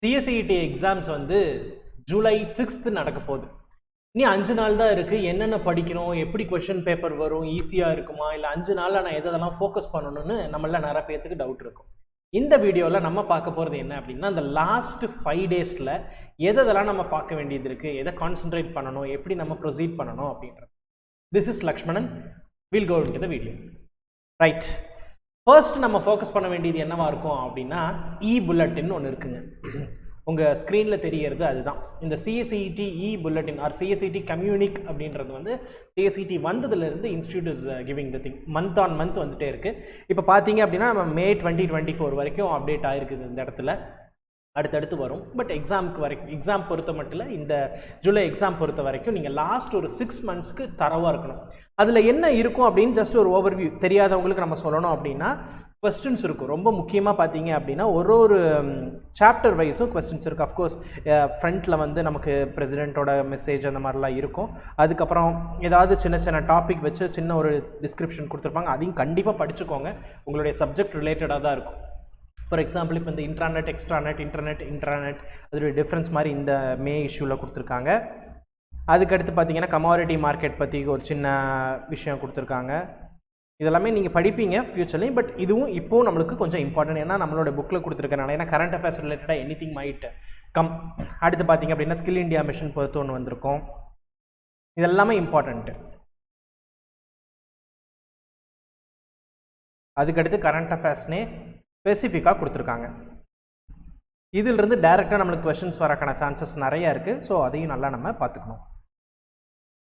CSET exams வந்து July 6th நடக்க போகுது. இனி 5 நாள் தான் இருக்குது. என்னென்ன படிக்கணும், எப்படி கொஷின் பேப்பர் வரும், ஈஸியாக இருக்குமா, இல்லை 5 நாளில் நான் எதெல்லாம் ஃபோக்கஸ் பண்ணணும்னு நம்மள நிறைய பேர்த்துக்கு டவுட் இருக்கும். இந்த வீடியோவில் நம்ம பார்க்க போகிறது என்ன அப்படின்னா, அந்த லாஸ்ட் 5 டேஸில் எதெல்லாம் நம்ம பார்க்க வேண்டியது இருக்குது, எதை கான்சென்ட்ரேட் பண்ணணும், எப்படி நம்ம ப்ரொசீட் பண்ணணும் அப்படின்றது. This is Lakshmanan. Will go into the video. Right, first நம்ம ஃபோக்கஸ் பண்ண வேண்டியது என்னவா இருக்கும் அப்படின்னா, புல்லட்டின் ஒன்று இருக்குங்க. உங்கள் ஸ்க்ரீனில் தெரியறது அதுதான். இந்த CSET புல்லட்டின் ஆர் CSET கம்யூனிக் அப்படின்றது வந்து CSET வந்ததுலேருந்து institute is giving the thing. Month on month வந்துட்டே இருக்குது. இப்போ பார்த்தீங்க அப்படின்னா நம்ம May 2024 வரைக்கும் அப்டேட் ஆகிருக்குது இந்த இடத்துல. அடுத்தடுத்து வரும். பட் எக்ஸாம் பொறுத்த மட்டும் இல்லை, இந்த ஜூலை எக்ஸாம் பொறுத்த வரைக்கும் நீங்கள் லாஸ்ட் ஒரு 6 monthsக்கு தரவாக இருக்கணும். அதில் என்ன இருக்கும் அப்படின்னு ஜஸ்ட் ஒரு ஓவர்வியூ தெரியாதவங்களுக்கு நம்ம சொல்லணும் அப்படின்னா, கொஸ்டின்ஸ் இருக்கும். ரொம்ப முக்கியமாக பார்த்தீங்க அப்படின்னா ஒரு சாப்டர் வைஸும் கொஸ்டின்ஸ் இருக்குது. அஃப்கோர்ஸ் ஃப்ரண்ட்டில் வந்து நமக்கு பிரசிடெண்ட்டோட மெசேஜ் அந்த மாதிரிலாம் இருக்கும். அதுக்கப்புறம் ஏதாவது சின்ன சின்ன டாபிக் வச்சு சின்ன ஒரு டிஸ்கிரிப்ஷன் கொடுத்துருப்பாங்க. அதையும் கண்டிப்பாக படிச்சுக்கோங்க. உங்களுடைய சப்ஜெக்ட் ரிலேட்டடாக தான் இருக்கும். ஃபார் எக்ஸாம்பிள் இப்போ இந்த இன்ட்ராநெட், எக்ஸ்ட்ராநெட், இன்ட்ராநெட் அதோடைய டிஃப்ரென்ஸ் மாதிரி இந்த மே இஷ்யூவில் கொடுத்துருக்காங்க. அதுக்கடுத்து பார்த்தீங்கன்னா கமாடிட்டி மார்க்கெட் பற்றி ஒரு சின்ன விஷயம் கொடுத்துருக்காங்க. இதெல்லாமே நீங்கள் படிப்பீங்க ஃப்யூச்சர்லேயும். பட் இதுவும் இப்போது நம்மளுக்கு கொஞ்சம் இம்பார்ட்டன்ட். ஏன்னா நம்மளோட புக்கில் கொடுத்துருக்கனால, ஏன்னா கரண்ட் அஃபேர்ஸ் ரிலேட்டடாக எனிதிங் மைட் கம். அடுத்து பார்த்தீங்க அப்படின்னா ஸ்கில் இந்தியா மிஷன் பொறுத்து ஒன்று வந்திருக்கும். இதெல்லாமே இம்பார்ட்டண்ட்டு. அதுக்கடுத்து கரண்ட் அஃபேர்ஸ்னே ஸ்பெசிஃபிக்காக கொடுத்துருக்காங்க. இதிலிருந்து டைரெக்டாக நம்மளுக்கு கொஷின்ஸ் வரக்கான சான்சஸ் நிறையா இருக்குது. ஸோ அதையும் நல்லா நம்ம பார்த்துக்கணும்.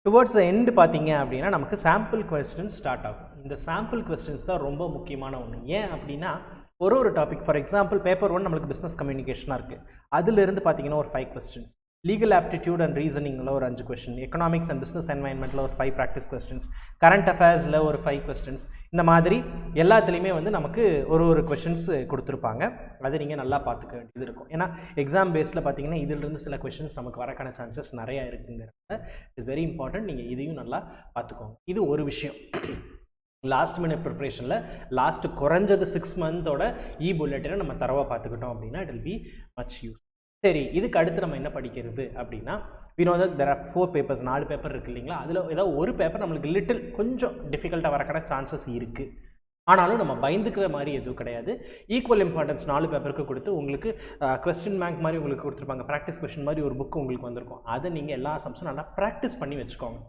டுவர்ட்ஸ் த எண்டு பார்த்தீங்க அப்படின்னா நமக்கு சாம்பிள் கொஸ்டின்ஸ் ஸ்டார்ட் ஆகும். இந்த சாம்பிள் கொஸ்டின்ஸ் தான் ரொம்ப முக்கியமான ஒன்று. ஏன் அப்படின்னா ஒரு டாபிக், ஃபார் எக்ஸாம்பிள் பேப்பர் 1 நம்மளுக்கு பிஸ்னஸ் கம்யூனிகேஷனாக இருக்குது. அதிலிருந்து பார்த்தீங்கன்னா ஒரு 5 கொஸ்டின்ஸ், லீகல் ஆப்டிடியூட் அண்ட் ரீசனிங்கில் ஒரு 5 கொஸ்டின், எக்கனாமிக்ஸ் அண்ட் பிஸ்னஸ் என்வாயன்மெண்ட்டில் ஒரு 5 ப்ராக்டிஸ் கொஸ்டின்ஸ், கரண்ட் அஃபேர்ஸில் ஒரு 5 கொஸ்டின்ஸ். இந்த மாதிரி எல்லாத்துலேயுமே வந்து நமக்கு ஒரு கொஸ்டின்ஸ் கொடுத்துருப்பாங்க. அது நீங்கள் நல்லா பார்த்துக்க வேண்டியது இருக்கும். ஏன்னா எக்ஸாம் பேஸில் பார்த்தீங்கன்னா இதிலிருந்து சில கொஸ்டின்ஸ் நமக்கு வரக்கான சான்சஸ் நிறையா இருக்குங்கிறத இட்ஸ் வெரி இம்பார்ட்டன்ட். நீங்கள் இதையும் நல்லா பார்த்துக்கோங்க. இது ஒரு விஷயம். லாஸ்ட் மினிட் ப்ரிப்ரேஷனில் லாஸ்ட் குறைஞ்சது 6 monthோட புல்லட்டினை நம்ம தரவாக பார்த்துக்கிட்டோம் அப்படின்னா it will be much use. சரி, இதுக்கு அடுத்து நம்ம என்ன படிக்கிறது அப்படின்னா, தெர் ஆர் 4 papers, 4 பேப்பர் இருக்குது இல்லைங்களா? அதில் ஏதாவது ஒரு பேப்பர் நம்மளுக்கு லிட்டில் கொஞ்சம் டிஃபிகல்ட்டாக வரக்கான சான்சஸ் இருக்குது. ஆனாலும் நம்ம பயந்துக்கிற மாதிரி எதுவும் கிடையாது. ஈக்குவல் இம்பார்ட்டன்ஸ் 4 பேப்பருக்கு கொடுத்து உங்களுக்கு கொஸ்டின் பேங்க் மாதிரி உங்களுக்கு கொடுத்துருப்பாங்க. ப்ராக்டிஸ் கொஸ்டின் மாதிரி ஒரு புக்கு உங்களுக்கு வந்திருக்கும். அதை நீங்கள் எல்லா சம்ஸும் நல்லா ப்ராக்டிஸ் பண்ணி வச்சுக்கோங்க.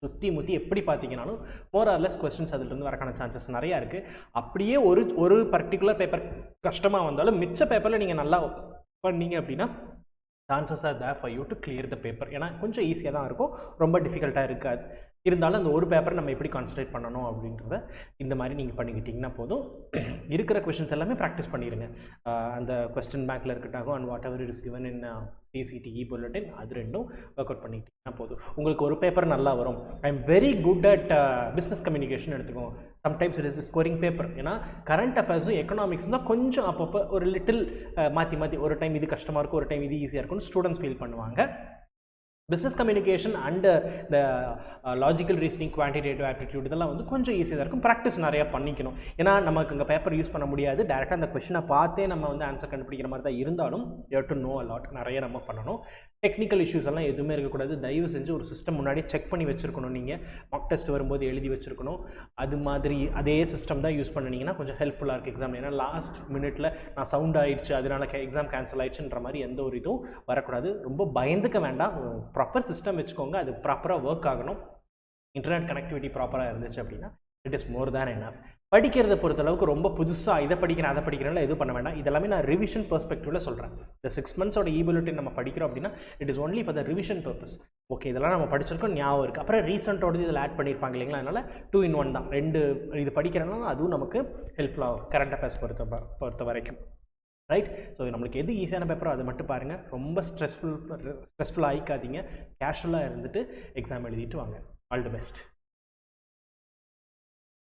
சுற்றி முற்றி எப்படி பார்த்தீங்கன்னாலும் மோர் ஆர் லெஸ் கொஸ்டின்ஸ் அதிலிருந்து வரக்கான சான்சஸ் நிறையா இருக்குது. அப்படியே ஒரு பர்டிகுலர் பேப்பர் கஷ்டமாக வந்தாலும் மிச்ச பேப்பரில் நீங்கள் நல்லா பண்ணீங்க அப்படின்னா chances are there for you to clear the paper. ஏன்னா கொஞ்சம் ஈஸியாக தான் இருக்கும், ரொம்ப டிஃபிகல்ட்டாக இருக்காது. இருந்தாலும் அந்த ஒரு பேப்பர் நம்ம எப்படி கான்சன்ட்ரேட் பண்ணணும் அப்படின்றத இந்த மாதிரி நீங்கள் பண்ணிக்கிட்டிங்கன்னா போதும். இருக்கிற கொஷின்ஸ் எல்லாமே ப்ராக்டிஸ் பண்ணிடுங்க. அந்த கொஸ்டின் பேங்க்கில் இருக்கட்டும் and what ever it is given in CSET bulletin, அது ரெண்டும் ஒர்க் அவுட் பண்ணிக்கிட்டிங்கன்னா போதும். உங்களுக்கு ஒரு பேப்பர் நல்லா வரும். I am very good at business communication எடுத்துக்கோங்க. Sometimes it is the scoring paper. ஏன்னா கரண்ட் அஃபேர்ஸும் எக்கனாமிக்ஸ் தான் கொஞ்சம் அப்பப்போ ஒரு லிட்டில் மாற்றி ஒரு டைம் இது கஷ்டமாக இருக்கும், ஒரு டைம் இது ஈஸியாக இருக்கும்னு ஸ்டூடெண்ட்ஸ் ஃபீல் பண்ணுவாங்க. Business communication and the logical reasoning, quantitative aptitude இதெல்லாம் வந்து கொஞ்சம் ஈஸியாக இருக்கும். ப்ராக்டிஸ் நிறையா பண்ணிக்கணும். ஏன்னா நமக்கு அங்கே பேப்பர் யூஸ் பண்ண முடியாது. டேரெக்டாக அந்த கொஷினை பார்த்தே நம்ம வந்து ஆன்சர் கண்டுபிடிக்கிற மாதிரி தான் இருந்தாலும் you have to know a lot. நிறைய நம்ம பண்ணணும். டெக்னிக்கல் இஷ்யூஸ் எல்லாம் எதுவுமே இருக்கக்கூடாது. தயவு செஞ்சு ஒரு சிஸ்டம் முன்னாடி செக் பண்ணி வச்சுருக்கணும். நீங்கள் மாக் டெஸ்ட் வரும்போது எழுதி வச்சுருக்கணும். அது மாதிரி அதே சிஸ்டம் தான் யூஸ் பண்ணிங்கன்னா கொஞ்சம் ஹெல்ப்ஃபுல்லாக இருக்குது எக்ஸாம். ஏன்னா லாஸ்ட் மினிட்ல நான் சவுண்ட் ஆயிடுச்சு அதனால எக்ஸாம் கேன்சல் ஆயிடுச்சுன்ற மாதிரி எந்த ஒரு இதுவும் வரக்கூடாது. ரொம்ப பயந்துக்க வேண்டாம். ப்ராப்பர் சிஸ்டம் வச்சுக்கோங்க. அது ப்ராப்பராக ஒர்க் ஆகணும். இன்டர்நெட் கனெக்டிவிட்டி ப்ராப்பராக இருந்துச்சு அப்படின்னா it is more than enough. படிக்கிறத பொறுத்தளவுக்கு ரொம்ப புதுசாக இதை படிக்கிறேன் அதை படிக்கிறேன்ல எதுவும் பண்ண வேண்டாம். இதெல்லாமே நான் ரிவிஷன் பெர்ஸ்பெக்டிவில் சொல்கிறேன். இந்த 6 monthsோட புல்லட்டின் நம்ம படிக்கிறோம் அப்படின்னா it is only for the revision purpose. Okay, இதெல்லாம் நம்ம படிச்சிருக்கோம், ஞாபகம் இருக்குது. அப்புறம் ரீசெண்டோட இதில் ஆட் பண்ணியிருப்பாங்க இல்லைங்களா? அதனால் 2 in 1 தான். 2 இது படிக்கிறனால அதுவும் நமக்கு ஹெல்ப்ஃபுல்லாகும் கரண்ட் அஃபேர்ஸ் பொறுத்த வரைக்கும். ரைட். ஸோ நம்மளுக்கு எது ஈஸியான பேப்பரோ அதை மட்டும் பாருங்கள். ரொம்ப ஸ்ட்ரெஸ்ஃபுல்லாக ஆகிக்காதீங்க. கேஷுவலாக இருந்துட்டு எக்ஸாம் எழுதிட்டு வாங்க. All the best.